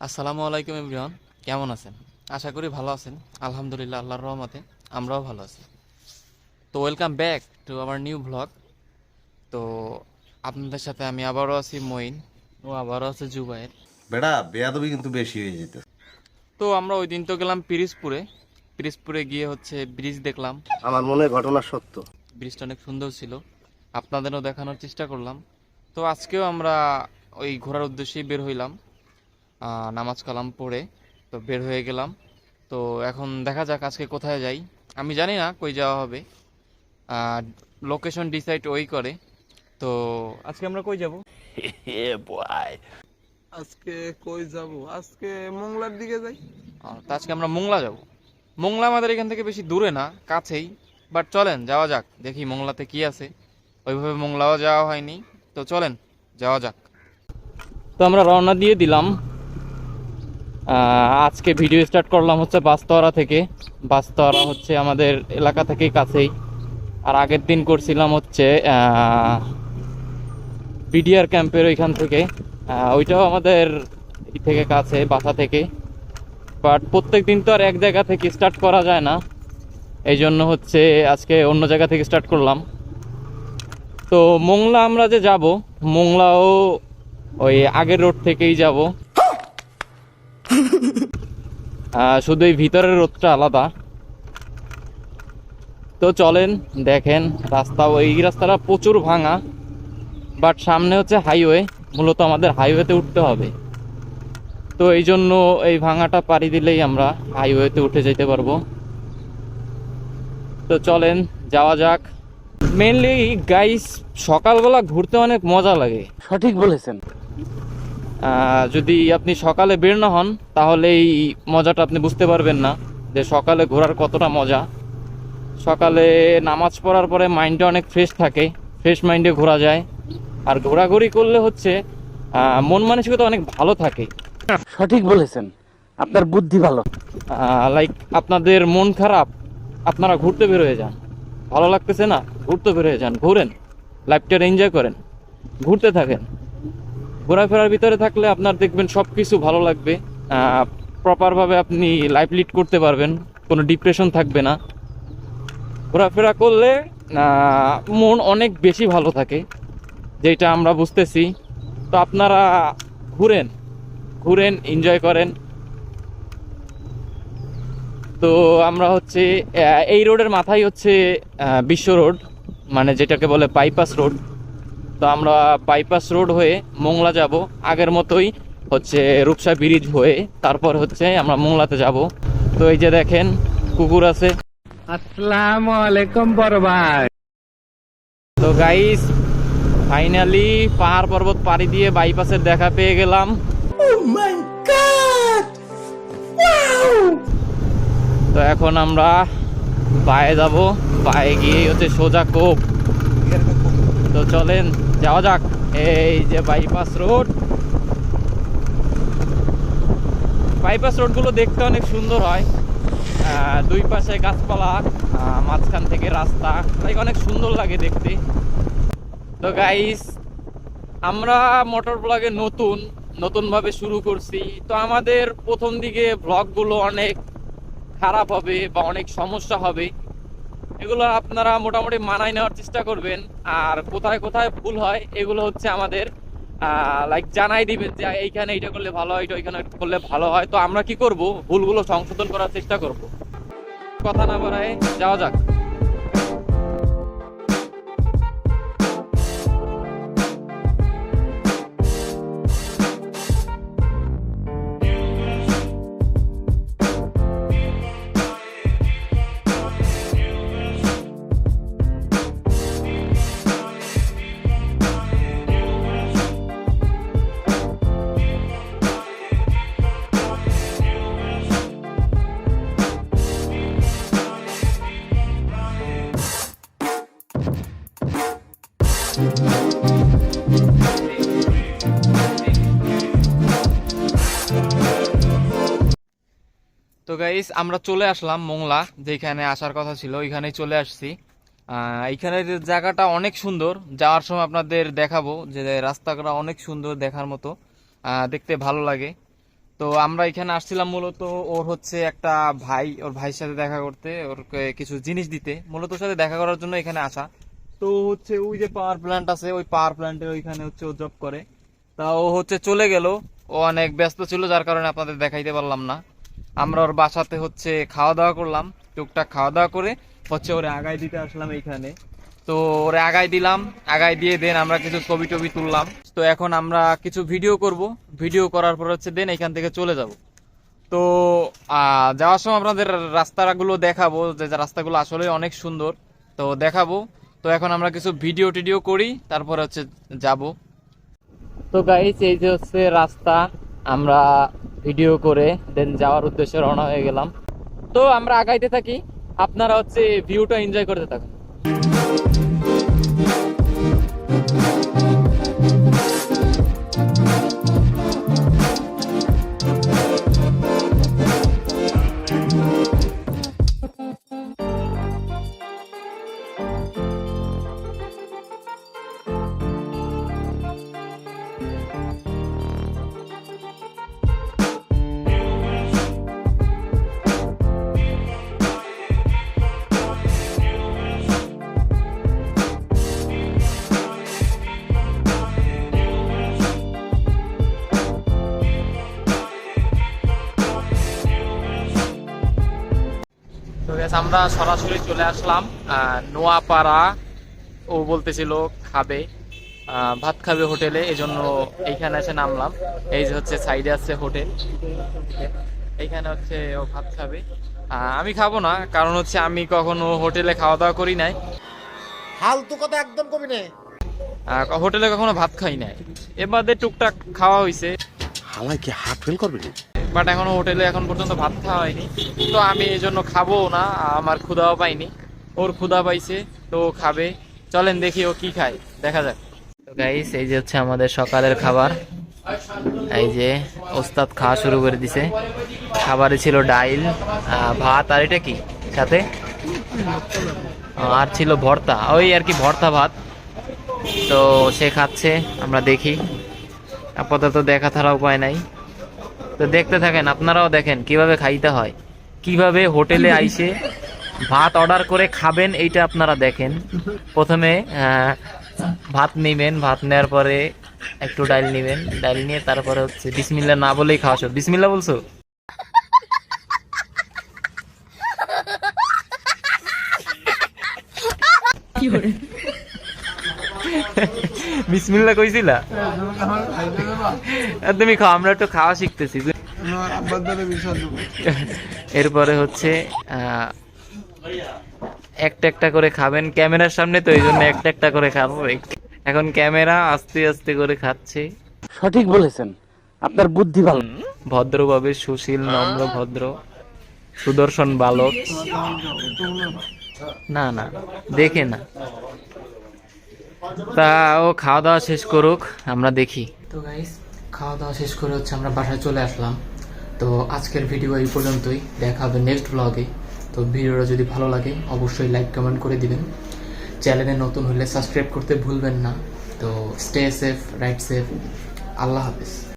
আসসালামু আলাইকুম এভরিওয়ান, কেমন আছেন? আশা করি ভালো আছেন। আলহামদুলিল্লাহ, আল্লাহর রহমতে আমরাও ভালো আছি। তো welcome back to our new blog. তো আপনাদের সাথে আমি আবারও আছি মঈন, ও আবারও আছে জুবাইর। বেটা বেয়াদবি কিন্তু বেশি হয়ে যেত। তো আমরা ওই দিন তো গেলাম পিরিজপুরে। পিরিজপুরে গিয়ে ব্রিজ দেখলাম। আমার মনে হয় ঘটনা সত্য। ব্রিজটা অনেক সুন্দর ছিল, আপনাদেরও দেখানোর চেষ্টা করলাম। তো আজকেও আমরা ওই ঘোরার উদ্দেশ্যেই বের হইলাম, নামাজ কালাম পড়ে তো বের হয়ে গেলাম। তো এখন দেখা যাক আজকে কোথায় যাই। আমি জানি না কই যাওয়া হবে, লোকেশন ডিসাইড ওই করে। তো আজকে আমরা কই যাব? আজকে কই যাব? আজকে মংলার দিকে যাই। তো আজকে আমরা মোংলা যাব। মোংলা আমাদের এখান থেকে বেশি দূরে না, কাছেই। বাট চলেন যাওয়া যাক, দেখি মোংলাতে কি আছে। ওইভাবে মোংলাও যাওয়া হয়নি, তো চলেন যাওয়া যাক। তো আমরা রওনা দিয়ে দিলাম। আজকে ভিডিও স্টার্ট করলাম হচ্ছে বাসতরা থেকে। বাসতরা হচ্ছে আমাদের এলাকা থেকেই কাছেই। আর আগের দিন করছিলাম হচ্ছে বিডিআর ক্যাম্পের ওইখান থেকে। ওইটাও আমাদের এই থেকে কাছে, বাসা থেকে। বাট প্রত্যেক দিন তো আর এক জায়গা থেকে স্টার্ট করা যায় না, এই জন্য হচ্ছে আজকে অন্য জায়গা থেকে স্টার্ট করলাম। তো মোংলা আমরা যে যাব, মোংলাও ওই আগের রোড থেকেই যাব। শুধু এই ভিতরের রোডটা আলাদা। তো চলেন দেখেন রাস্তা, ওই রাস্তাটা প্রচুর ভাঙা। বাট সামনে হচ্ছে হাইওয়ে, মূলত আমাদের হাইওয়েতে উঠতে হবে। তো এই জন্য এই ভাঙাটা পাড়ি দিলেই আমরা হাইওয়েতে উঠে যেতে পারবো। তো চলেন যাওয়া যাক। মেনলি গাইস, সকালবেলা ঘুরতে অনেক মজা লাগে। সঠিক বলেছেন। যদি আপনি সকালে বের না হন তাহলে এই মজাটা আপনি বুঝতে পারবেন না, যে সকালে ঘোরার কতটা মজা। সকালে নামাজ পড়ার পরে মাইন্ডটা অনেক ফ্রেশ থাকে, ফ্রেশ মাইন্ডে ঘোরা যায়। আর ঘোরাঘুরি করলে হচ্ছে মন মানসিকতা অনেক ভালো থাকে। সঠিক বলেছেন, আপনার বুদ্ধি ভালো। লাইক আপনাদের মন খারাপ, আপনারা ঘুরতে বের হয়ে যান। ভালো লাগতেছে না, ঘুরতে বের হয়ে যান, ঘুরেন, লাইফটা এনজয় করেন, ঘুরতে থাকেন। ঘোরাফেরার ভিতরে থাকলে আপনার দেখবেন সব কিছু ভালো লাগবে। প্রপারভাবে আপনি লাইফ লিড করতে পারবেন, কোনো ডিপ্রেশন থাকবে না। ঘোরাফেরা করলে মন অনেক বেশি ভালো থাকে, যেটা আমরা বুঝতেছি। তো আপনারা ঘুরেন, ঘুরেন, এনজয় করেন। তো আমরা হচ্ছে এই রোডের মাথায় হচ্ছে বিশ্ব রোড, মানে যেটাকে বলে বাইপাস রোড। তো আমরা বাইপাস রোড হয়ে মোংলা যাব, আগের মতোই হচ্ছে রূপসা ব্রিজ হয়ে তারপর হচ্ছে আমরা মোংলাতে যাব। তো এই যে দেখেন কুকুর আছে। আসসালামু আলাইকুম বড় ভাই। তো গাইস, ফাইনালি পাহাড় পর্বত পাড়ি দিয়ে বাইপাসের দেখা পেয়ে গেলাম। তো এখন আমরা বায়ে যাব, বায়ে গিয়ে হচ্ছে সোজা কোপ। তো চলেন যাওয়া যাক। এই যে বাইপাস রোড, বাইপাস রোডগুলো দেখতে অনেক সুন্দর হয়। দুই পাশে গাছপালা, মাঝখান থেকে রাস্তা, তাই অনেক সুন্দর লাগে দেখতে। তো গাইস, আমরা মোটর ব্লগে নতুন ভাবে শুরু করছি। তো আমাদের প্রথম দিকে ব্লগগুলো অনেক খারাপ হবে বা অনেক সমস্যা হবে, এগুলো আপনারা মোটামুটি মানায় নেওয়ার চেষ্টা করবেন। আর কোথায় কোথায় ভুল হয় এগুলো হচ্ছে আমাদের লাইক জানাই দিবেন, যে এইখানে এইটা করলে ভালো হয়, এটা ওইখানে করলে ভালো হয়। তো আমরা কি করব, ভুলগুলো সংশোধন করার চেষ্টা করব। কথা না বাড়ায় যাওয়া যাক। তো গাইস, আমরা চলে আসলাম মোংলা, যেখানে আসার কথা ছিল ওইখানেই চলে আসছি। এইখানের জায়গাটা অনেক সুন্দর, যাওয়ার সময় আপনাদের দেখাবো যে রাস্তাটা অনেক সুন্দর, দেখার মতো, দেখতে ভালো লাগে। তো আমরা এখানে আসছিলাম মূলত ওর হচ্ছে একটা ভাই, ওর ভাইয়ের সাথে দেখা করতে, ওর কিছু জিনিস দিতে, মূলত ওর সাথে দেখা করার জন্য এখানে আসা। তো হচ্ছে ওই যে পাওয়ার প্ল্যান্ট আছে, ওই পাওয়ার প্ল্যান্টের ওইখানে হচ্ছে ও জব করে। তা ও হচ্ছে চলে গেল, ও অনেক ব্যস্ত ছিল যার কারণে আপনাদের দেখাইতে পারলাম না। আমরা ওর বাসাতে হচ্ছে খাওয়া দাওয়া করলাম, টুকটাক খাওয়া দাওয়া করে হচ্ছে ওরে আগায় দিতে আসলাম এইখানে। তো ওরে আগায় দিলাম, আগায় দিয়ে দেন আমরা কিছু ছবি টবি তুললাম। তো এখন আমরা কিছু ভিডিও করব, ভিডিও করার পর হচ্ছে দেন এখান থেকে চলে যাব। তো যাওয়ার সময় আপনাদের রাস্তাগুলো দেখাবো, যে রাস্তাগুলো আসলে অনেক সুন্দর, তো দেখাবো। তো এখন আমরা কিছু ভিডিও টিডিও করি, তারপরে হচ্ছে যাব। তো গাইস এই যে হচ্ছে রাস্তা, আমরা ভিডিও করে দেন যাওয়ার উদ্দেশ্যে রওনা হয়ে গেলাম। তো আমরা আগাইতে থাকি, আপনারা হচ্ছে ভিউটা এনজয় করতে থাকুন। তো guys, আমরা সরাসরি চলে আসলাম নোয়াপাড়া। ও বলতেছিল খাবে, ভাত খাবে হোটেলে, এই জন্য এইখানে এসে নামলাম। এই যে হচ্ছে সাইডে আছে হোটেল, এইখানে হচ্ছে ও ভাত খাবে। আমি খাবো না, কারণ হচ্ছে আমি কখনো হোটেলে খাওয়া দাওয়া করি নাই, ফালতু কথা একদম কবি না। হোটেলে কখনো ভাত খাই নাই, এবারে টুকটাক খাওয়া হয়েছে, হালাই কি হাত ফেল করবে? বাট এখনো হোটেলে এখন পর্যন্ত ভাত খাওয়া হয়নি। তো আমি এই জন্য খাবো না, আমার ক্ষুধাও পাইনি, ওর ক্ষুধা পাইছে তো ও খাবে। চলেন দেখি ও কি খায়, দেখা যাক। তো গাইস এই যে হচ্ছে আমাদের সকালের খাবার, এই যে ওস্তাদ খাওয়া শুরু করে দিছে। খাবারে ছিল ডাইল, ভাত, আর এটা কি সাথে, আর ছিল ভর্তা, ওই আর কি ভর্তা ভাত। তো সে খাচ্ছে, আমরা দেখি, আপাতত দেখা ছাড়া উপায় নাই। তো দেখতে থাকেন, আপনারাও দেখেন কিভাবে খাইতে হয়, কিভাবে হোটেলে আইসে ভাত অর্ডার করে খাবেন, এইটা আপনারা দেখেন। প্রথমে ভাত নিবেন, ভাত নেওয়ার পরে একটু ডাল নিবেন, ডাল নিয়ে তারপরে হচ্ছে বিসমিল্লাহ না বলেই খাওয়া সব। বিসমিল্লাহ বলছো? বিসমিল্লাহ কইছিলা? তুমি খাও, আমরা একটু খাওয়া শিখতেছি। এরপরে হচ্ছে একটা একটা করে খাবেন, ক্যামেরার সামনে তো এই জন্য একটা একটা করে খাবো। এখন ক্যামেরা আস্তে আস্তে করে খাচ্ছে। সঠিক বলেছেন, আপনার বুদ্ধি ভালো। ভদ্রভাবে, সুশীল, নম্র, ভদ্র, সুদর্শন বালক। না না, দেখে না। তা ও খাওয়া দাওয়া শেষ করুক, আমরা দেখি। তো গাইস খাওয়া দাওয়া শেষ করে হচ্ছে আমরা বাসায় চলে আসলাম। তো আজকের ভিডিও এই পর্যন্তই, দেখা হবে নেক্সট ব্লগে। তো ভিডিওটা যদি ভালো লাগে অবশ্যই লাইক কমেন্ট করে দিবেন, চ্যানেলে নতুন হলে সাবস্ক্রাইব করতে ভুলবেন না। তো স্টে সেফ, রাইট সেফ, আল্লাহ হাফেজ।